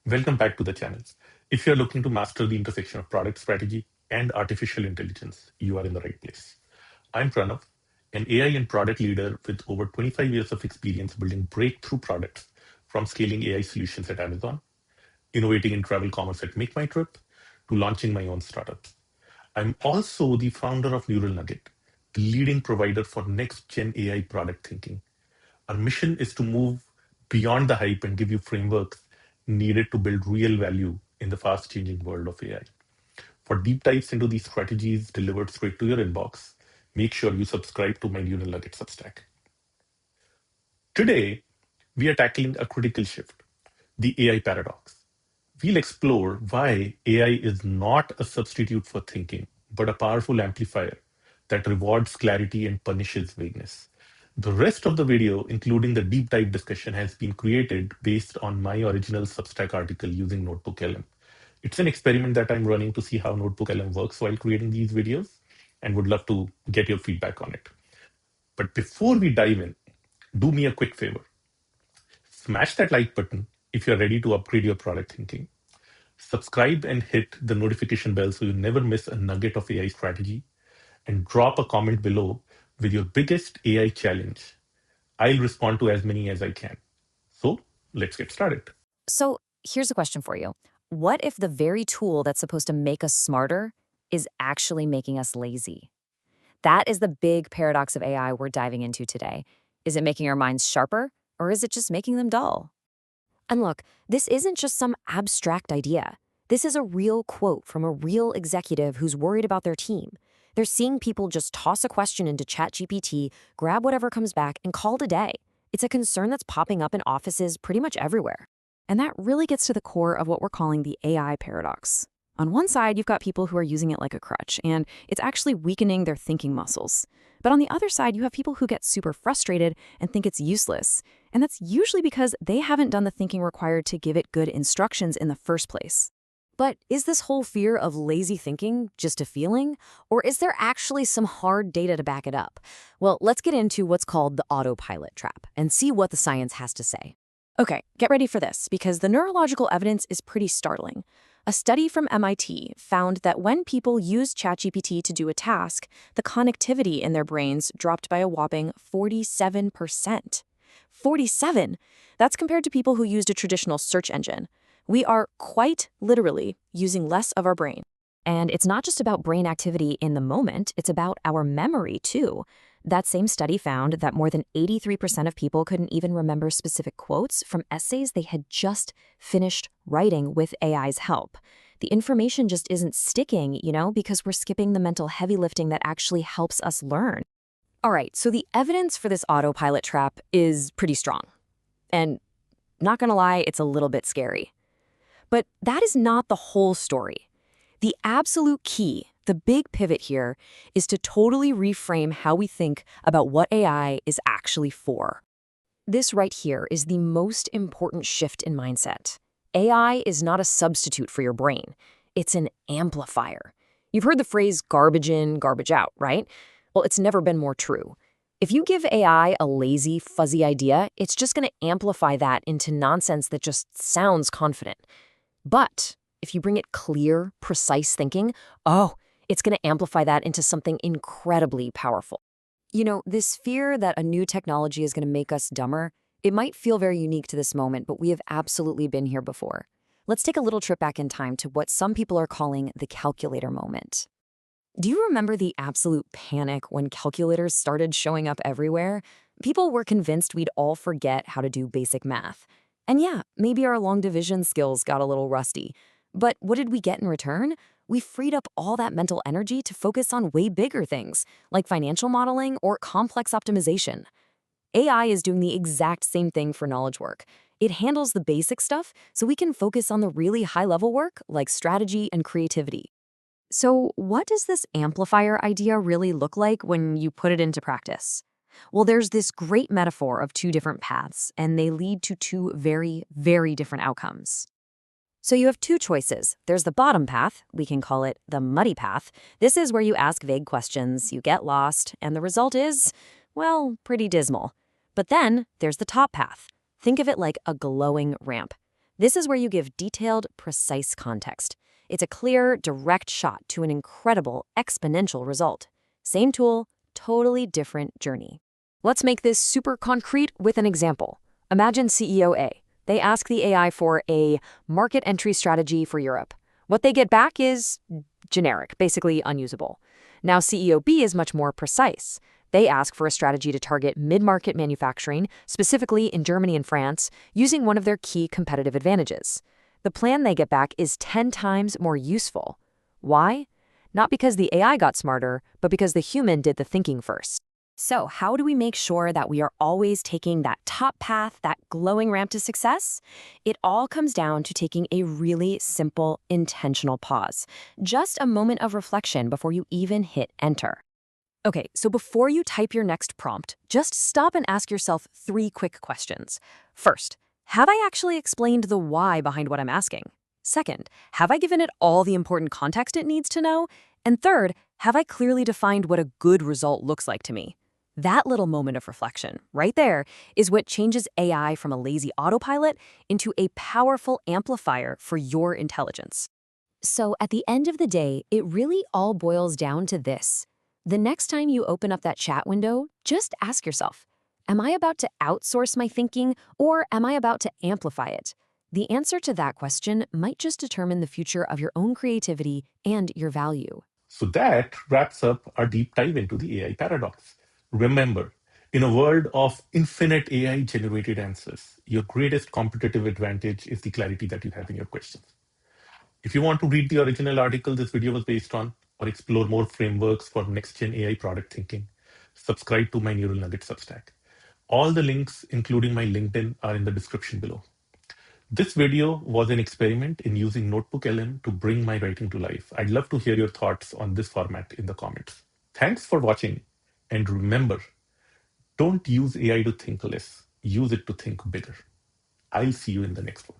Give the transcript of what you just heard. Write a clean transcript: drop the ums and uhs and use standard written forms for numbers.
Welcome back to the channel. If you're looking to master the intersection of product strategy and artificial intelligence, you are in the right place. I'm Pranav, an AI and product leader with over 25 years of experience building breakthrough products from scaling AI solutions at Amazon, innovating in travel commerce at Make My Trip, to launching my own startups. I'm also the founder of Neural Nugget, the leading provider for next gen AI product thinking. Our mission is to move beyond the hype and give you frameworks needed to build real value in the fast changing world of AI. For deep dives into these strategies delivered straight to your inbox, make sure you subscribe to my Neural Nugget Substack. Today, we are tackling a critical shift, the AI paradox. We'll explore why AI is not a substitute for thinking, but a powerful amplifier that rewards clarity and punishes vagueness. The rest of the video, including the deep dive discussion, has been created based on my original Substack article using Notebook LM. It's an experiment that I'm running to see how Notebook LM works while creating these videos and would love to get your feedback on it. But before we dive in, do me a quick favor. Smash that like button if you're ready to upgrade your product thinking. Subscribe and hit the notification bell so you never miss a nugget of AI strategy. And drop a comment below with your biggest AI challenge. I'll respond to as many as I can. So let's get started. So here's a question for you. What if the very tool that's supposed to make us smarter is actually making us lazy? That is the big paradox of AI we're diving into today. Is it making our minds sharper, or is it just making them dull? And look, this isn't just some abstract idea. This is a real quote from a real executive who's worried about their team. They're seeing people just toss a question into ChatGPT, grab whatever comes back, and call it a day. It's a concern that's popping up in offices pretty much everywhere. And that really gets to the core of what we're calling the AI paradox. On one side, you've got people who are using it like a crutch, and it's actually weakening their thinking muscles. But on the other side, you have people who get super frustrated and think it's useless. And that's usually because they haven't done the thinking required to give it good instructions in the first place. But is this whole fear of lazy thinking just a feeling? Or is there actually some hard data to back it up? Well, let's get into what's called the autopilot trap and see what the science has to say. Okay, get ready for this, because the neurological evidence is pretty startling. A study from MIT found that when people used ChatGPT to do a task, the connectivity in their brains dropped by a whopping 47%. 47! That's compared to people who used a traditional search engine. We are quite literally using less of our brain. And it's not just about brain activity in the moment, it's about our memory too. That same study found that more than 83% of people couldn't even remember specific quotes from essays they had just finished writing with AI's help. The information just isn't sticking, because we're skipping the mental heavy lifting that actually helps us learn. All right, so the evidence for this autopilot trap is pretty strong. And not gonna lie, it's a little bit scary. But that is not the whole story. The absolute key, the big pivot here, is to totally reframe how we think about what AI is actually for. This right here is the most important shift in mindset. AI is not a substitute for your brain. It's an amplifier. You've heard the phrase garbage in, garbage out, right? Well, it's never been more true. If you give AI a lazy, fuzzy idea, it's just going to amplify that into nonsense that just sounds confident. But if you bring it clear, precise thinking, it's going to amplify that into something incredibly powerful. This fear that a new technology is going to make us dumber, it might feel very unique to this moment, but we have absolutely been here before. Let's take a little trip back in time to what some people are calling the calculator moment. Do you remember the absolute panic when calculators started showing up everywhere? People were convinced we'd all forget how to do basic math. And yeah, maybe our long division skills got a little rusty. But what did we get in return? We freed up all that mental energy to focus on way bigger things, like financial modeling or complex optimization. AI is doing the exact same thing for knowledge work. It handles the basic stuff so we can focus on the really high-level work, like strategy and creativity. So what does this amplifier idea really look like when you put it into practice? Well, there's this great metaphor of two different paths, and they lead to two very, very different outcomes. So you have two choices. There's the bottom path, we can call it the muddy path. This is where you ask vague questions, you get lost, and the result is, well, pretty dismal. But then there's the top path. Think of it like a glowing ramp. This is where you give detailed, precise context. It's a clear, direct shot to an incredible, exponential result. Same tool, totally different journey. Let's make this super concrete with an example. Imagine CEO A. They ask the AI for a market entry strategy for Europe. What they get back is generic, basically unusable. Now, CEO B is much more precise. They ask for a strategy to target mid-market manufacturing, specifically in Germany and France, using one of their key competitive advantages. The plan they get back is 10 times more useful. Why? Not because the AI got smarter, but because the human did the thinking first. So, how do we make sure that we are always taking that top path, that glowing ramp to success? It all comes down to taking a really simple, intentional pause. Just a moment of reflection before you even hit enter. Okay, so before you type your next prompt, just stop and ask yourself 3 quick questions. First, have I actually explained the why behind what I'm asking? Second, have I given it all the important context it needs to know? And third, have I clearly defined what a good result looks like to me? That little moment of reflection, right there, is what changes AI from a lazy autopilot into a powerful amplifier for your intelligence. So at the end of the day, it really all boils down to this. The next time you open up that chat window, just ask yourself, am I about to outsource my thinking or am I about to amplify it? The answer to that question might just determine the future of your own creativity and your value. So that wraps up our deep dive into the AI paradox. Remember, in a world of infinite AI generated answers, your greatest competitive advantage is the clarity that you have in your questions. If you want to read the original article this video was based on, or explore more frameworks for next gen AI product thinking, subscribe to my Neural Nugget Substack. All the links, including my LinkedIn, are in the description below. This video was an experiment in using Notebook LM to bring my writing to life. I'd love to hear your thoughts on this format in the comments. Thanks for watching, and remember, don't use AI to think less, use it to think bigger. I'll see you in the next one.